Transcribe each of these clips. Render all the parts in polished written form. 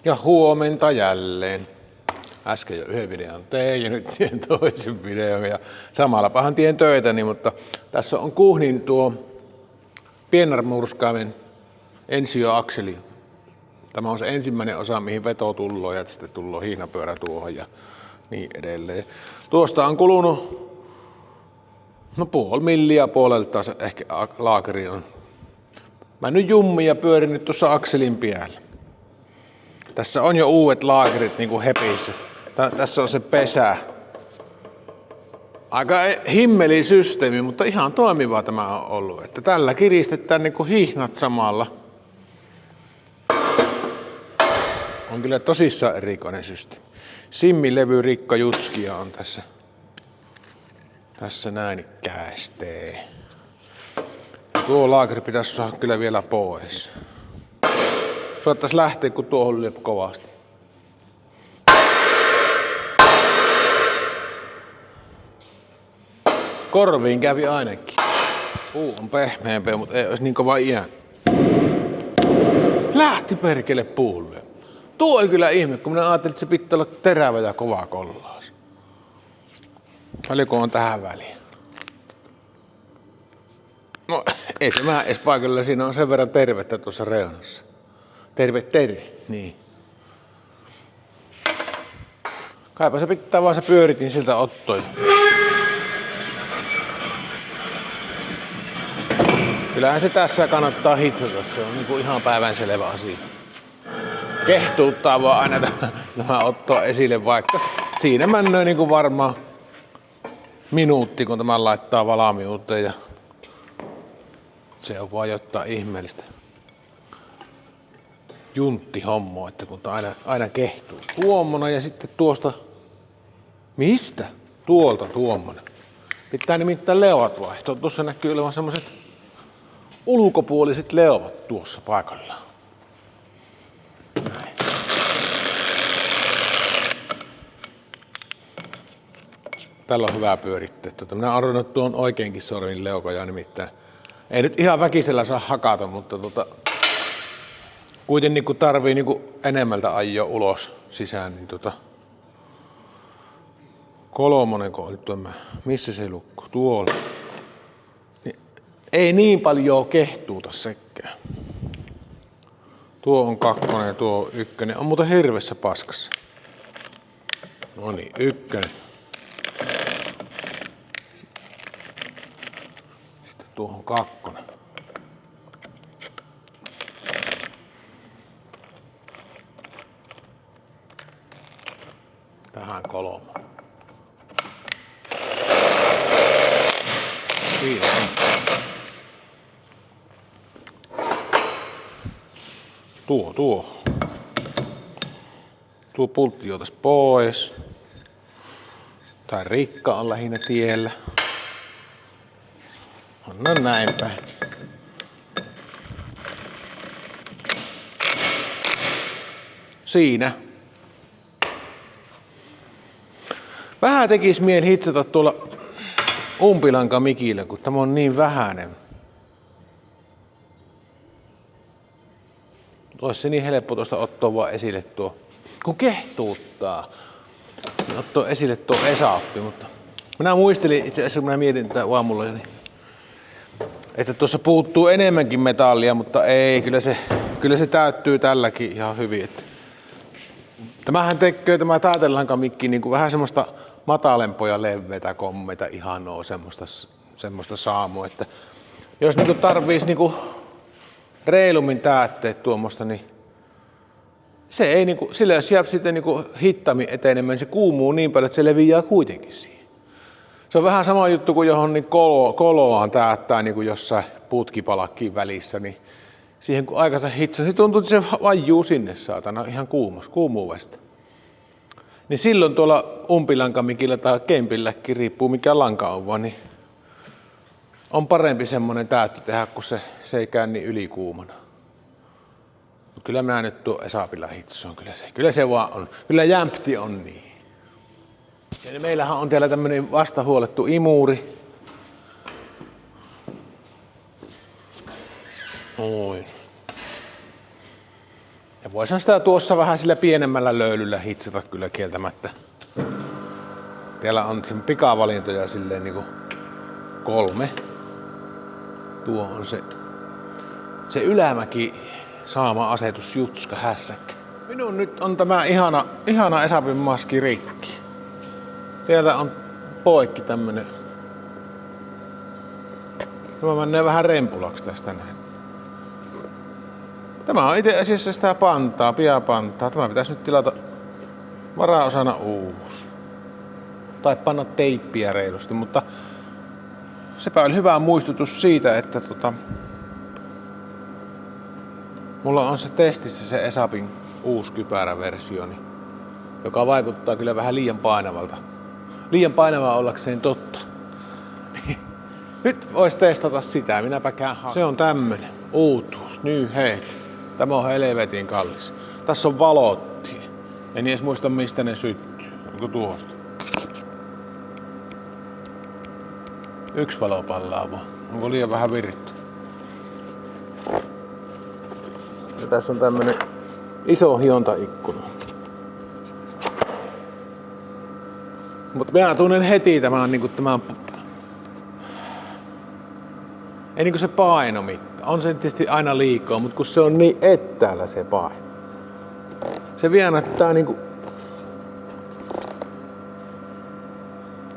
Ja huomenta jälleen. Äsken jo yhden videon tein ja nyt teen toisen videon ja samalla pahan tien töitäni, mutta tässä on Kuhnin tuo pienarmurskaimen ensioakseli. Tämä on se ensimmäinen osa, mihin veto tulloo ja sitten tulloo hihnapyörä tuohon ja niin edelleen. Tuosta on kulunut puoli milliä puolelta ehkä laakeri on. Mä nyt jummia pyörinyt tuossa akselin päällä. Tässä on jo uudet laakerit niin kuin hepissä. Tässä on se pesä. Aika himmelisysteemi, mutta ihan toimiva tämä on ollut. Että tällä kiristetään niin kuin hihnat samalla. On kyllä tosissaan erikoinen systeemi. Simmilevy Rikka Jutskia on tässä. Tässä näin käästee. Tuo laakeri pitäisi saada kyllä vielä pois. Suottaisi lähteä, kun tuohon lyö kovasti. Korviin kävi ainakin. Puu on pehmeämpi, mutta ei olisi niin kova iän. Lähti perkele puulle. Tuo oli kyllä ihme, kun minä ajattelin, että se pitää olla terävä ja kova kollaas. Paljonko on tähän väliin? No ei se vähän edes paikalla, siinä on sen verran tervettä tuossa reunassa. Terve, niin. Kaipa se pitää vaan se pyöritin siltä ottoja. Kyllähän se tässä kannattaa hitsata, se on niinku ihan päivänselvä asia. Kehtuuttaa vaan aina tämä ottoa esille, vaikka siinä menee niinku varmaan minuutti, kun tämän laittaa valmiuteen ja se on vaan jotain ihmeellistä junttihommoa, että kun aina kehtuu. Tuommoinen ja sitten tuosta, mistä? Tuolta tuommoinen. Pitää nimittäin leuat vaihtaa. Tuossa näkyy olevan semmoiset ulkopuoliset leuvat tuossa paikallaan. Näin. Tällä on hyvä pyörittää. Minä arvoin, että tuon oikeinkin sormin leukoja nimittäin. Ei nyt ihan väkisellä saa hakata, mutta kuitenkin kun tarvii enemmältä ajoa ulos sisään, niin kolmonenko oli tuo, missä se lukko? Tuolla. Niin, ei niin paljon kehtuuta sekään. Tuo on 2 ja tuo on 1. On muuten hirvessä paskassa. No niin, 1. Sitten tuohon 2. Tähän 3. Siinä on. Tuo pultti otas pois. Tai Rikka on lähinnä tiellä. No näin päin. Siinä. Vähän tekis mieli hitsata tuolla umpilankamikillä, kun tämä on niin vähäinen. Olisi se niin helppo tuosta ottaa vaan esille tuo, kun kehtuuttaa, niin ottaa esille tuo Esa-oppi, mutta minä muistelin itse asiassa, kun minä mietin tätä aamulla, että tuossa puuttuu enemmänkin metallia, mutta ei, kyllä se täyttyy tälläkin ihan hyvin. Että tämähän tekee tämä taatelankamikki niin kuin vähän semmoista matalempoja leveitä kommeita, ihanaa semmoista saamua, että jos niin tarvitsisi niin reilummin täytteet tuommoista, niin se ei niinku, sillä jos jää sitten niinku hittaammin etenemään, niin se kuumuu niin paljon, että se leviää kuitenkin siihen. Se on vähän sama juttu kuin johon niin koloaan täyttää niin kuin jossain putkipalakkiin välissä, niin siihen kun aikansa hitsaa, se tuntuu, että se vajuu sinne saatana ihan kuumuudesta. Niin silloin tuolla umpilankamikillä tai kempilläkin, riippuu mikä lanka on vaan, niin on parempi semmoinen täyttö tehdä, kun se ei käy niin ylikuumana. Mutta kyllä minä nyt tuo Esa-pilla hitsoon, kyllä se vaan on. Kyllä jämpti on niin. Ja meillähän on täällä tämmöinen vastahuolettu imuri. Oi. Ja voisin sitä tuossa vähän sillä pienemmällä löylyllä hitsata kyllä kieltämättä. Täällä on pikavalintoja silleen niinku 3. Tuo on se ylämäki saama asetus Jutska hässäkkä. Minun nyt on tämä ihana Esapin maski rikki. Täältä on poikki tämmönen. Tämä menee vähän rempulaksi tästä näin. Tämä on itse asiassa sitä pantaa, piapantaa. Tämä pitäisi nyt tilata varaosana uusi. Tai panna teippiä reilusti, mutta sepä oli hyvä muistutus siitä, että mulla on se testissä se Esapin uusi kypäräversio, joka vaikuttaa kyllä vähän liian painavalta. Liian painavaa ollakseen totta. Nyt vois testata sitä, minäpä käyn. Se on tämmönen uutuus, New Head. Tämä on helvetin kallis. Tässä on valotti. En edes muista mistä ne syttyy. Onko tuosta? 1 valo pallaa vaan. Onko liian vähän viritty? Ja tässä on tämmönen iso hiontaikkuna. Mutta minä tunnen heti tämän niinku tämän. Ei niinku se paino mitään. On se tietysti aina liikaa, mutta kun se on niin etäällä se paino. Se viänättää niinku.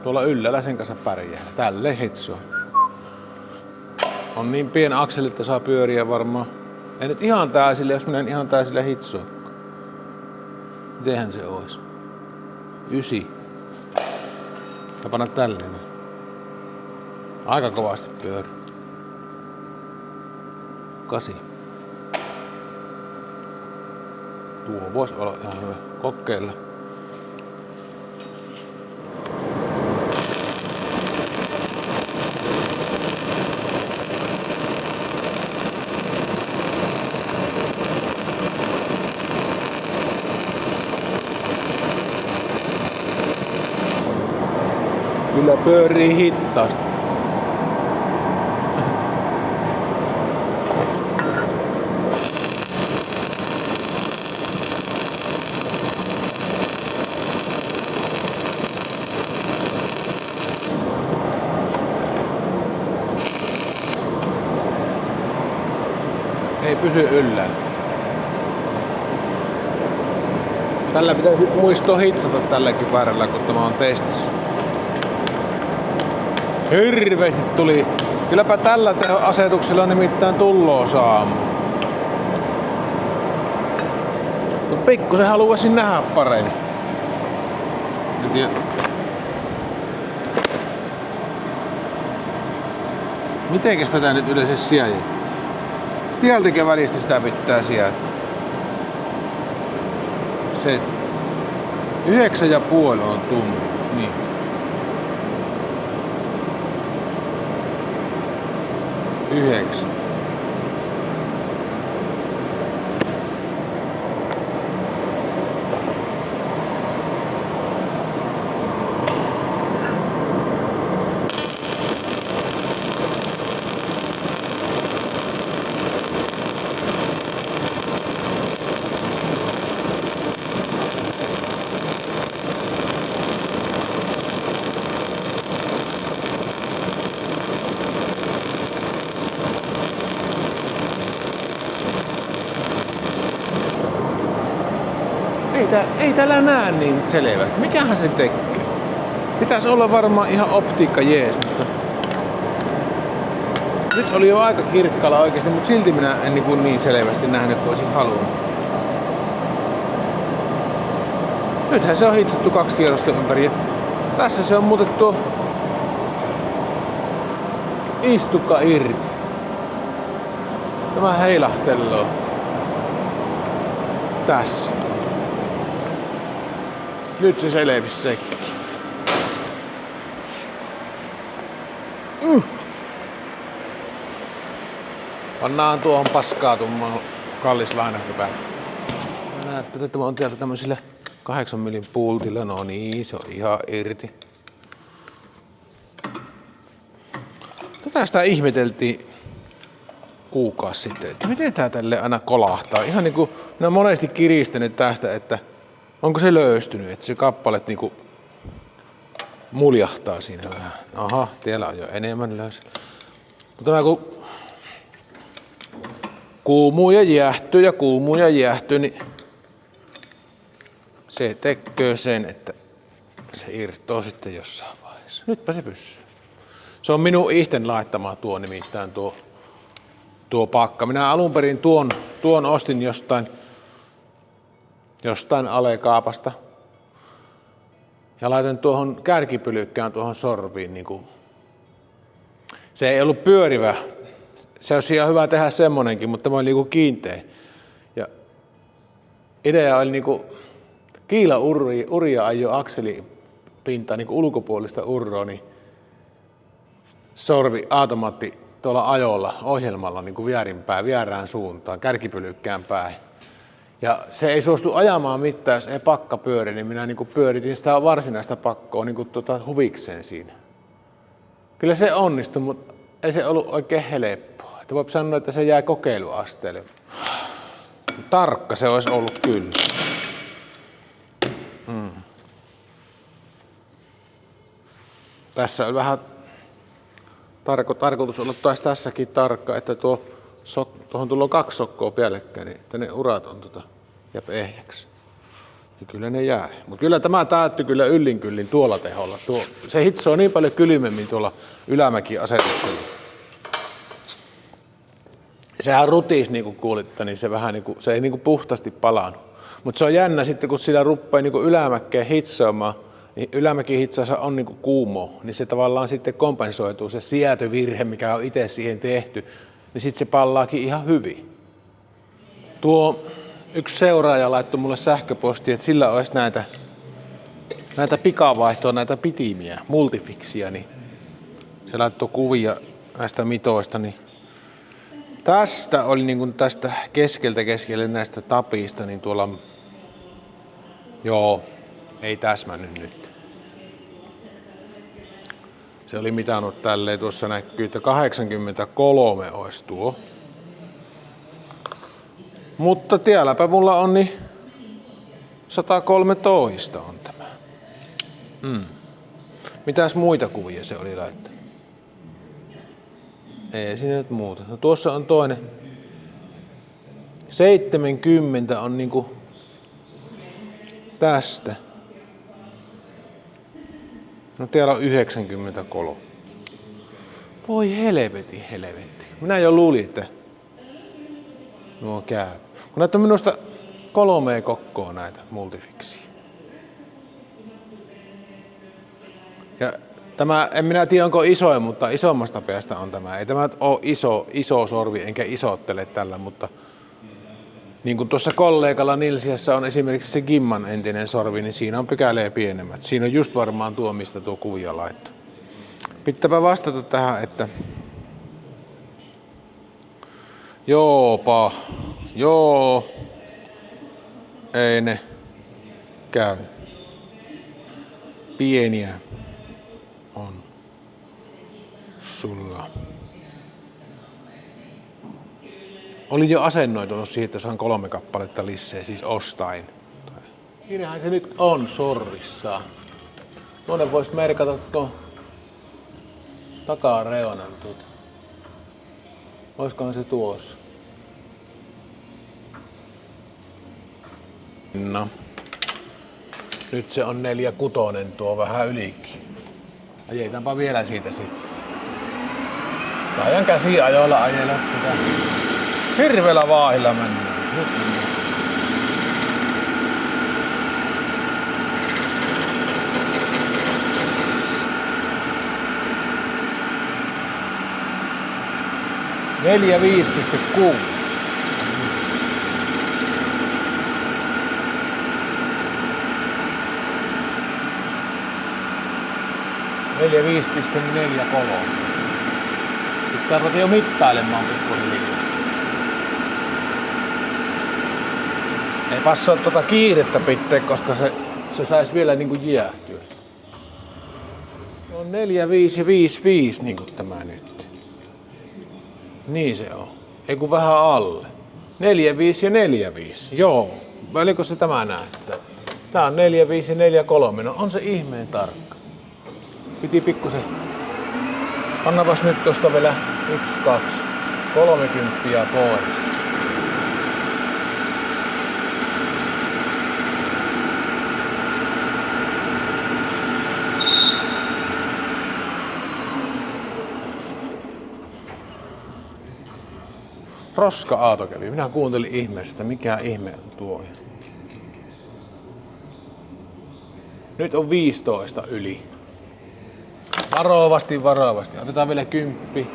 Tuolla yllällä sen kanssa pärjää. Tälleen hitsoo. On niin pieni akseli, että saa pyöriä varmaan. Ei nyt ihan täysille, jos menen ihan täysille hitsoon. Mitenhän se ois? 9. Ja panna tälleen. Aika kovasti pyörii. 8. Tuo voisi olla ihan hyvä. Kokeilla. Kyllä pyörii hittaasti. Ei pysy yllään. Tällä pitäisi muistaa hitsata tällä kypärällä, kun tämä on testissä. Hirveesti tuli. Kylläpä tällä asetuksella nimittäin tulloo saamu. Mut pikkusen haluaisin nähdä paremmin. Mitenkäs tätä nyt yleensä sijajettiin? Tieltäkin välistä sitä pitää sijaittaa. Se 9,5 on tunnus, niin. 9. Ei täällä näe niin selvästi. Mikähän se tekee? Pitäisi olla varmaan ihan optiikka jees, mutta nyt oli jo aika kirkkaalla oikeesti, mutta silti minä en niin selvästi nähnyt, kuin olisin halunnut. Nythän se on hitsattu 2 kierrosta ympäri. Tässä se on muutettu istukka irti. Tämä heilahteloo. Tässä. Nyt se selvisi sekin. Pannaan tuohon paskaatummaan kallis lainakypärä. Näette, että mä oon täältä tämmöisillä 8 mm pultilla. No niin, se on ihan irti. Tätä sitä ihmeteltiin kuukausi sitten, että miten tää tälle aina kolahtaa. Ihan niinku, minä olen monesti kiristänyt tästä, että onko se löystynyt, että se kappaleet niinku muljahtaa siinä vähän. Aha, teillä on jo enemmän löysä. Mutta tämä kun kuumuu ja jäähtyy, niin se tekee sen, että se irtoo sitten jossain vaiheessa. Nytpä se pysyy. Se on minun ihten laittama tuo nimittäin tuo pakka. Minä alun perin tuon ostin jostain alekaapasta. Ja laitan tuohon kärkipylykkään tuohon sorviin. Niin kuin. Se ei ollut pyörivä. Se olisi ihan hyvä tehdä semmonenkin, mutta tämä oli niin kuin kiinteä. Ja idea oli niin kuin kiila uria ajoi akselipintaa niin kuin ulkopuolista urroa, niin sorvi automaatti tuolla ajolla ohjelmalla niin kuin vierään suuntaan, kärkipylykkään päin. Ja se ei suostu ajamaan mitään, jos ei pakka pyöri, niin minä niin kuin pyöritin sitä varsinaista pakkoa niin kuin huvikseen siinä. Kyllä se onnistui, mutta ei se ollut oikein helppoa. Että voi sanoa, että se jää kokeiluasteelle. Tarkka se olisi ollut kyllä. Tässä on vähän tarkoitus olla taas tässäkin tarkka, että tuohon tulee 2 sokkoa päällekkäin, niin että ne urat on jää ehjäksi. Ja kyllä ne jää. Mutta kyllä tämä täyttyy kyllä yllinkyllin tuolla teholla. Se hitsoo niin paljon kylmemmin tuolla ylämäkiasetuksella. Sehän rutis, niin kuin kuulitte, niin se, vähän niin kuin, se ei niin kuin puhtaasti palannut. Mutta se on jännä sitten, kun sillä rupeaa niin kuin ylämäkkeen hitsoamaan, niin ylämäkihitsassa on niin kuin kuumo, niin se tavallaan sitten kompensoituu se sietövirhe, mikä on itse siihen tehty, niin sitten se pallaakin ihan hyvin. Tuo yksi seuraaja laittoi mulle sähköpostia, että sillä olisi näitä pikavaihtoa, näitä pitimiä, multifiksiä, niin se laittoi kuvia näistä mitoista, niin tästä oli niin kuin tästä keskelle näistä tapista, niin tuolla, joo, ei täsmännyt nyt. Se oli mitannut tälleen, tuossa näkyy, että 83 olisi tuo. Mutta tielläpä mulla on niin 113 on tämä. Mitäs muita kuvia se oli laittanut? Ei siinä nyt muuta. No tuossa on toinen. 70 on niinku tästä. No täällä on 93. Voi helvetti. Minä jo luulin, että nuo käy. Kun näitä on minusta 3 kokkoa näitä multifiksiä. Ja tämä, en minä tiedä onko isoin, mutta isommasta päästä on tämä. Ei tämä ole iso sorvi, enkä isottele tällä, mutta niin kuin tuossa kollegalla Nilsiassa on esimerkiksi se Gimman entinen sorvi, niin siinä on pykälejä pienemmät. Siinä on just varmaan tuo, mistä tuo kuvia laittu. Pitääpä vastata tähän, että joo, ei ne käy. Pieniä on sulla. Olin jo asennoitunut siihen, että saan 3 kappaletta lisää, siis ostain. Siinähän se nyt on sorvissa. Tuonne voisi merkata tuon takareunan. Olisikohan se tuossa? No. Nyt se on 46 tuo vähän ylikin. Ajetaanpa vielä siitä sitten. Ajan käsiajoilla ajella. Hirveellä vaahilla mennään. Nyt mennään. Neljä 5,6. Neljä 5,43. Pitää ruveta jo mittailemaan pikkuhiljaa. Ei passaa tuota kiirettä pitää, koska se saisi vielä niinku jäähtyä. On 4, 5 ja 5, 5 niinku tämä nyt. Niin se on. Ei kun vähän alle. 4,5 ja 4,5. Joo. Oliko se tämä näyttää? Tää on 4,5 ja 4,3. No on se ihmeen tarkka. Piti pikkusen. Annapas nyt tosta vielä 1, 2, 30 pois. Roska-aato kävi. Minä kuuntelin ihmeestä, mikä ihme on tuo. Nyt on 15 yli. Varovasti. Otetaan vielä 10.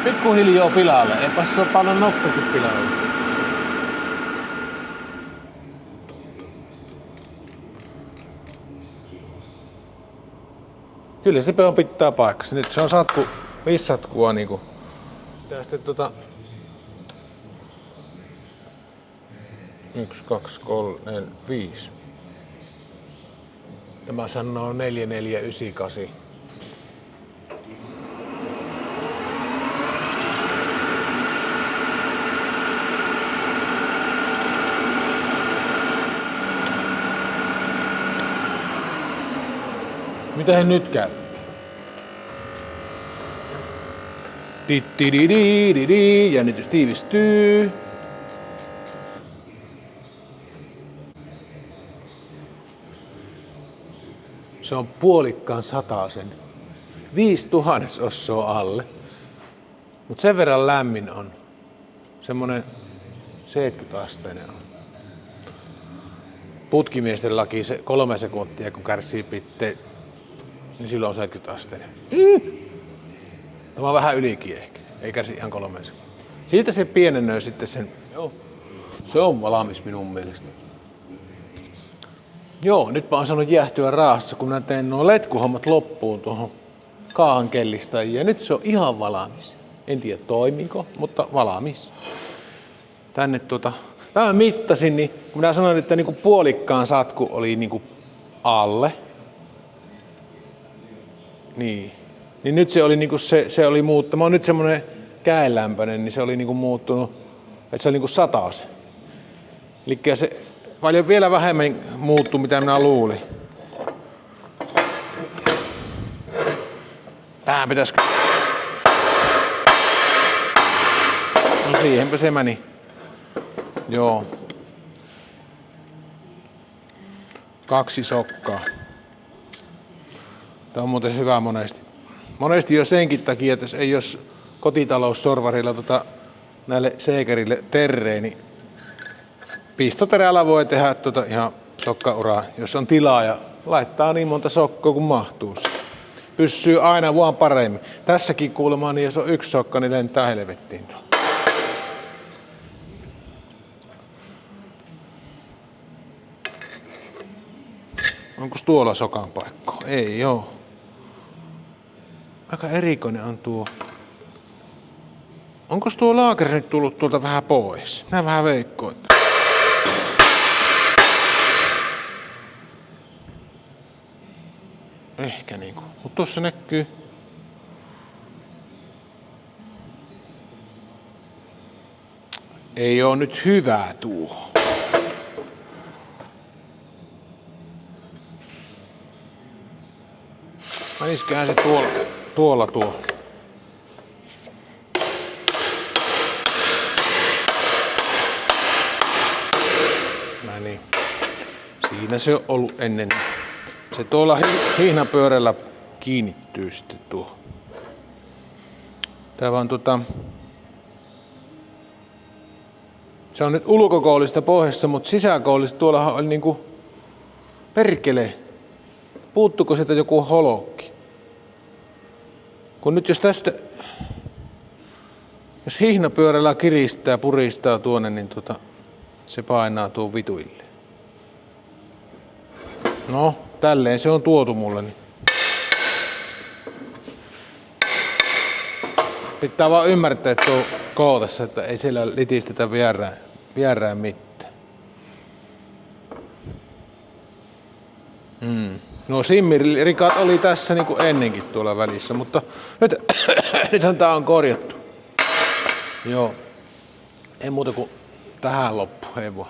Pikkuhiljoo pilalle. Eipä se ole paljon nopeasti pilalle. Kyllä se pitää paikassa. Nyt se on satku. 5 satkua niinku. Tää sitten 1, 2, 3, 4, 5. Tämä sanoo 4498. Mitä nyt käy? Jännitys tiivistyy. Se on puolikkaan satasen. 5/1000 ossoa alle. Mut sen verran lämmin on. Semmonen 70-asteinen on. Putkimiesten laki se 3 sekuntia kun kärsii pitteen, niin silloin on 70-asteinen. Tämä on vähän ylikin ehkä. Ei kärsi ihan 3 sekuntia. Siitä se pienenee sitten sen. Joo. Se on valmis minun mielestä. Joo, nyt mä oon saanut jäähtyä raassa, kun mä teen nuo letkuhommat loppuun tuohon kaahankellistäjiin. Ja nyt se on ihan valmis. En tiedä toimiiko, mutta valmis. Tänne mä mittasin, niin kun minä sanoin, että niinku puolikkaan satku oli niinku alle. Niin nyt se oli niinku se oli muuttunut. Mä oon nyt semmonen käenlämpöinen, niin se oli niinku muuttunut, että se oli niinku 100. Elikkä se paljon vielä vähemmän muuttui, mitä minä luulin. Tähän pitäisikö? No siihenpä se meni. Joo. 2 sokkaa. Tämä on muuten hyvä monesti. Monesti jo senkin takia, että jos ei jos kotitaloussorvarilla näille seekerille terreeni, pistoterällä voi tehdä ihan sokkauraa, jos on tilaa ja laittaa niin monta sokkoa kuin mahtuu. Pysyy aina vaan paremmin. Tässäkin kuulemma, niin jos on 1 sokka, niin lentää helvettiin tuolla. Onko tuolla sokan paikka? Ei oo. Aika erikoinen on tuo. Onko tuo laakeri nyt tullut tuolta vähän pois? Minä vähän veikkoin. Ehkä niinku. Mut tossa näkyy. Ei oo nyt hyvää tuo. Menisköhän se tuolla tuo. Niin. Siinä se on ollut ennen. Se tuolla hihnapyörällä kiinnittyy sitten tuo. Tää vaan se on nyt ulkokoulista pohjassa, mutta sisäkoulista tuollahan oli niinku perkele. Puuttuko sieltä joku holokki? Kun nyt jos hihnapyörällä kiristää, puristaa tuonne, niin se painaa tuon vituille. No, tälleen se on tuotu mulle. Niin. Pitää vaan ymmärtää tuo kootassa, että ei siellä litistetä vierään mitään. No simmirikat oli tässä niin kuin ennenkin tuolla välissä, mutta nythän tää on korjattu. Joo. Ei muuta kuin tähän loppu, ei voi.